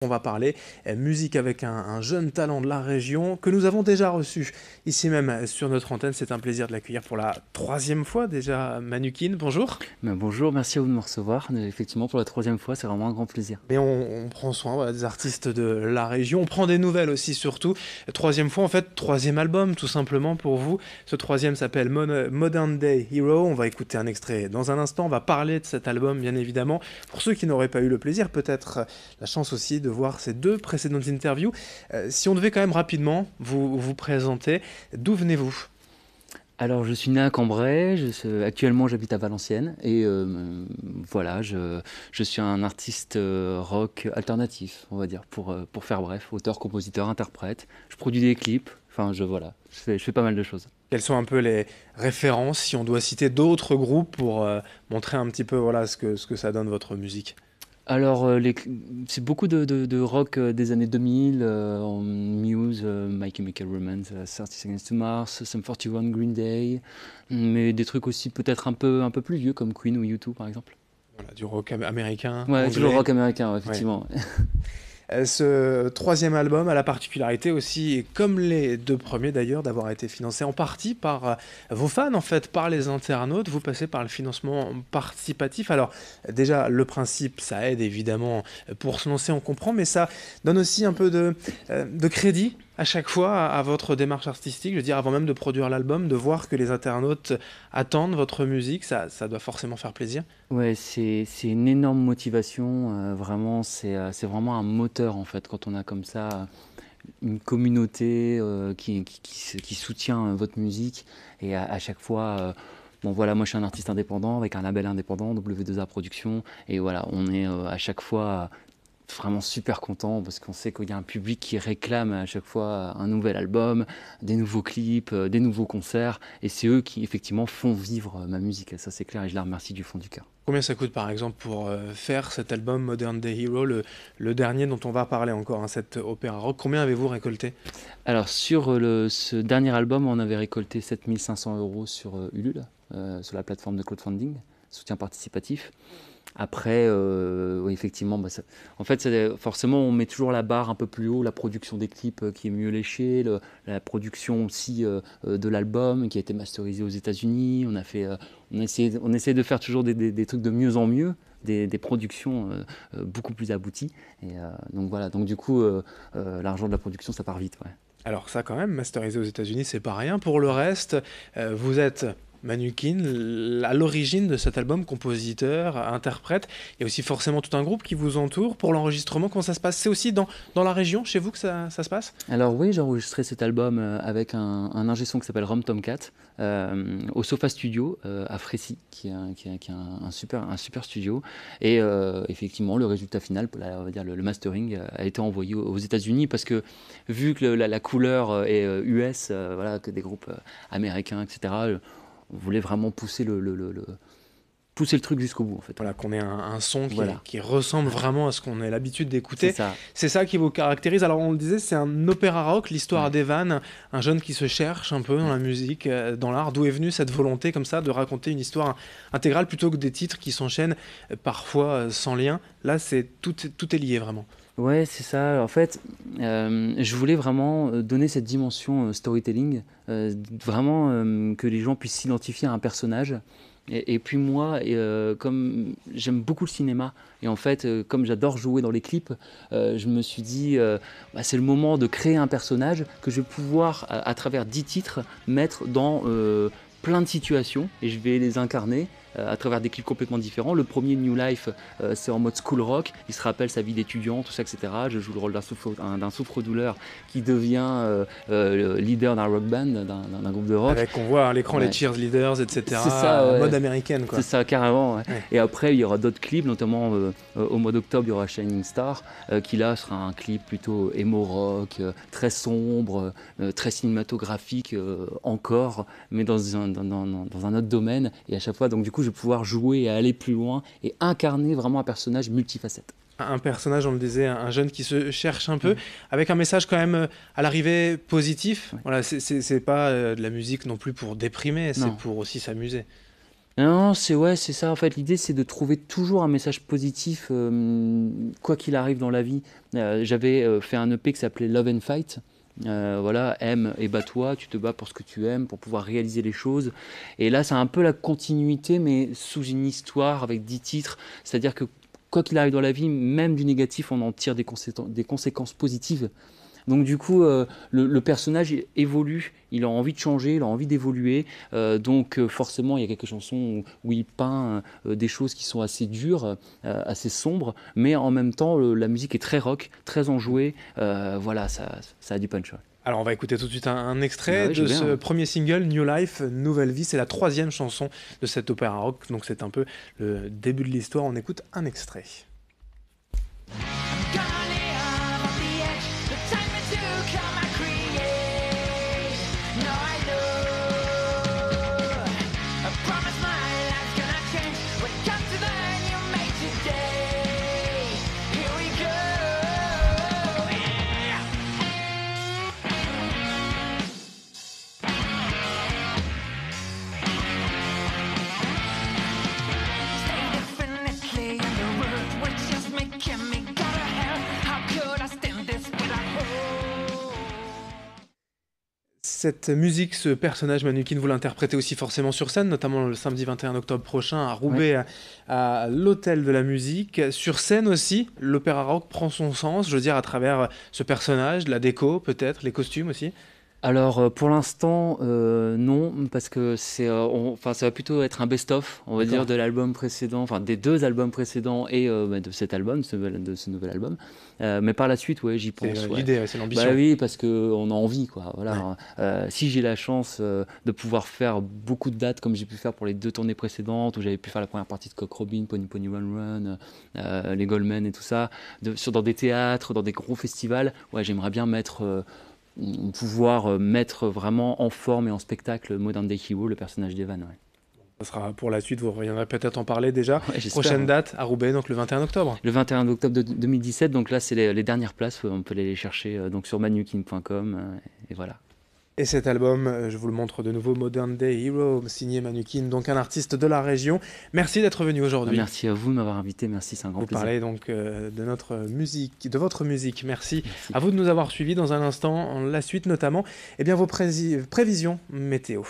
On va parler musique avec un jeune talent de la région que nous avons déjà reçu ici même sur notre antenne. C'est un plaisir de l'accueillir pour la troisième fois déjà. Manukin, bonjour. Ben, bonjour, merci à vous de me recevoir. Effectivement, pour la troisième fois, c'est vraiment un grand plaisir. Et on prend soin voilà, des artistes de la région, on prend des nouvelles aussi surtout. Troisième fois en fait, troisième album tout simplement pour vous. Ce troisième s'appelle Modern Day Hero. On va écouter un extrait dans un instant, on va parler de cet album bien évidemment. Pour ceux qui n'auraient pas eu le plaisir, peut-être la chance aussi de voir ces deux précédentes interviews. Si on devait quand même rapidement vous présenter, d'où venez-vous? Alors, je suis né à Cambrai, actuellement j'habite à Valenciennes et voilà, je suis un artiste rock alternatif, on va dire, pour faire bref, auteur, compositeur, interprète. Je produis des clips, enfin voilà, je fais pas mal de choses. Quelles sont un peu les références, si on doit citer d'autres groupes pour montrer un petit peu voilà, ce que ça donne votre musique? Alors, c'est beaucoup de rock des années 2000, Muse, My Chemical Romance, 30 Seconds to Mars, Sum 41, Green Day, mais des trucs aussi peut-être un peu plus vieux comme Queen ou U2 par exemple. Voilà, du rock américain, Ouais, toujours anglais. rock américain, ouais, Ouais. effectivement. Ce troisième album a la particularité aussi, comme les deux premiers d'ailleurs, d'avoir été financé en partie par vos fans, en fait, par les internautes. Vous passez par le financement participatif. Alors déjà, le principe, ça aide évidemment pour se lancer, on comprend, mais ça donne aussi un peu de crédit à chaque fois à votre démarche artistique. Je veux dire, avant même de produire l'album, de voir que les internautes attendent votre musique, ça doit forcément faire plaisir. Ouais, c'est une énorme motivation, vraiment, c'est vraiment un moteur en fait quand on a comme ça une communauté qui soutient votre musique et à chaque fois. Bon voilà, moi je suis un artiste indépendant avec un label indépendant, W2A Productions, et voilà, on est à chaque fois vraiment super content parce qu'on sait qu'il y a un public qui réclame à chaque fois un nouvel album, des nouveaux clips, des nouveaux concerts, et c'est eux qui effectivement font vivre ma musique, ça c'est clair et je les remercie du fond du cœur. Combien ça coûte par exemple pour faire cet album Modern Day Hero, le dernier dont on va parler encore, hein, cet opéra rock? Combien avez-vous récolté? Alors sur ce dernier album, on avait récolté 7 500 € sur Ulule, sur la plateforme de crowdfunding, soutien participatif. Après, oui, effectivement, en fait, forcément, on met toujours la barre un peu plus haut, la production des clips qui est mieux léchée, la production aussi de l'album qui a été masterisé aux États-Unis. On essaie de faire toujours des trucs de mieux en mieux, des productions beaucoup plus abouties. Et donc voilà, donc du coup, l'argent de la production, ça part vite, ouais. Alors ça quand même, masterisé aux États-Unis, c'est pas rien. Pour le reste, vous êtes Manukin, à l'origine de cet album, compositeur, interprète. Il y a aussi forcément tout un groupe qui vous entoure pour l'enregistrement. Comment ça se passe? C'est aussi dans la région, chez vous, que ça se passe? Alors oui, j'ai enregistré cet album avec un ingé son qui s'appelle Rom Tomcat au Sofa Studio à Frécy, qui est un super studio. Et effectivement, le résultat final, on va dire le mastering, a été envoyé aux États-Unis parce que vu que la couleur est US, voilà, que des groupes américains, etc., on voulait vraiment pousser le truc jusqu'au bout en fait. Voilà, qu'on ait un son Voilà, qui ressemble vraiment à ce qu'on a l'habitude c'est d'écouter. ça. C'est ça qui vous caractérise. Alors on le disait, c'est un opéra rock, l'histoire Ouais. d'Evan, un jeune qui se cherche un peu dans Ouais. la musique, dans l'art. D'où est venue cette volonté comme ça de raconter une histoire intégrale plutôt que des titres qui s'enchaînent parfois sans lien? Là, tout est lié vraiment. Ouais, c'est ça. En fait, je voulais vraiment donner cette dimension storytelling, vraiment que les gens puissent s'identifier à un personnage. Et puis moi, comme j'aime beaucoup le cinéma, et en fait, comme j'adore jouer dans les clips, je me suis dit, bah, c'est le moment de créer un personnage que je vais pouvoir, à travers 10 titres, mettre dans plein de situations, et je vais les incarner à travers des clips complètement différents. Le premier, New Life, c'est en mode school rock. Il se rappelle sa vie d'étudiant, tout ça, etc. Je joue le rôle d'un souffre-douleur qui devient leader d'un rock band, d'un groupe de rock. Avec, on voit à l'écran les Ouais. cheerleaders, C'est etc. ça, ouais. Mode américaine, quoi. C'est ça, carrément. Ouais. Ouais. Et après, il y aura d'autres clips, notamment au mois d'octobre, il y aura Shining Star, qui là sera un clip plutôt emo rock, très sombre, très cinématographique encore, mais dans un autre domaine. Et à chaque fois, donc du coup, je vais pouvoir jouer et aller plus loin et incarner vraiment un personnage multifacette. Un personnage, on le disait, un jeune qui se cherche un peu, avec un message quand même à l'arrivée positif. Ouais. Voilà, c'est pas de la musique non plus pour déprimer, c'est Non. pour aussi s'amuser. Non, c'est ouais, c'est ça. En fait, l'idée, c'est de trouver toujours un message positif, quoi qu'il arrive dans la vie. J'avais fait un EP qui s'appelait Love and Fight. Voilà, aime et bats-toi, tu te bats pour ce que tu aimes, pour pouvoir réaliser les choses. Et là, c'est un peu la continuité, mais sous une histoire avec 10 titres. C'est-à-dire que quoi qu'il arrive dans la vie, même du négatif, on en tire des conséquences positives. Donc du coup, le personnage évolue, il a envie de changer, il a envie d'évoluer. Donc forcément, il y a quelques chansons où il peint des choses qui sont assez dures, assez sombres, mais en même temps, la musique est très rock, très enjouée. Voilà, ça a du punch. Ouais. Alors on va écouter tout de suite un Bah extrait oui, je de veux bien, ce ouais. premier single, New Life, Nouvelle Vie. C'est la 3e chanson de cet opéra rock, donc c'est un peu le début de l'histoire. On écoute un extrait. Cette musique, ce personnage Manukin, vous l'interprétez aussi forcément sur scène, notamment le samedi 21 octobre prochain à Ouais. Roubaix, à l'Hôtel de la Musique. Sur scène aussi, l'opéra rock prend son sens, je veux dire, à travers ce personnage, la déco peut-être, les costumes aussi. Alors pour l'instant non parce que enfin ça va plutôt être un best-of on va dire D'accord. de l'album précédent enfin des 2 albums précédents et bah, de cet album de ce nouvel album. Mais par la suite ouais j'y C'est pense ouais. l'idée, ouais, c'est Bah l'ambition. oui parce que on a envie quoi Ouais. voilà. Si j'ai la chance de pouvoir faire beaucoup de dates comme j'ai pu faire pour les 2 tournées précédentes où j'avais pu faire la première partie de Cock Robin, Pony Pony Run Run, les Goldmen et tout ça dans des théâtres dans des gros festivals ouais j'aimerais bien pouvoir mettre vraiment en forme et en spectacle Modern Day Hero, le personnage d'Evan. Ouais. Ça sera pour la suite, vous reviendrez peut-être en parler déjà. Ouais, j'espère. Prochaine Ouais. date à Roubaix, donc le 21 octobre. Le 21 octobre 2017, donc là c'est les dernières places, on peut aller les chercher donc sur manukin.com et voilà. Et cet album, je vous le montre de nouveau, Modern Day Hero, signé Manukin, donc un artiste de la région. Merci d'être venu aujourd'hui. Merci à vous de m'avoir invité, merci, c'est un grand Vous plaisir. parlez donc de notre musique, de votre musique. Merci. Merci. À vous de nous avoir suivis dans un instant, la suite notamment, eh bien vos prévisions météo.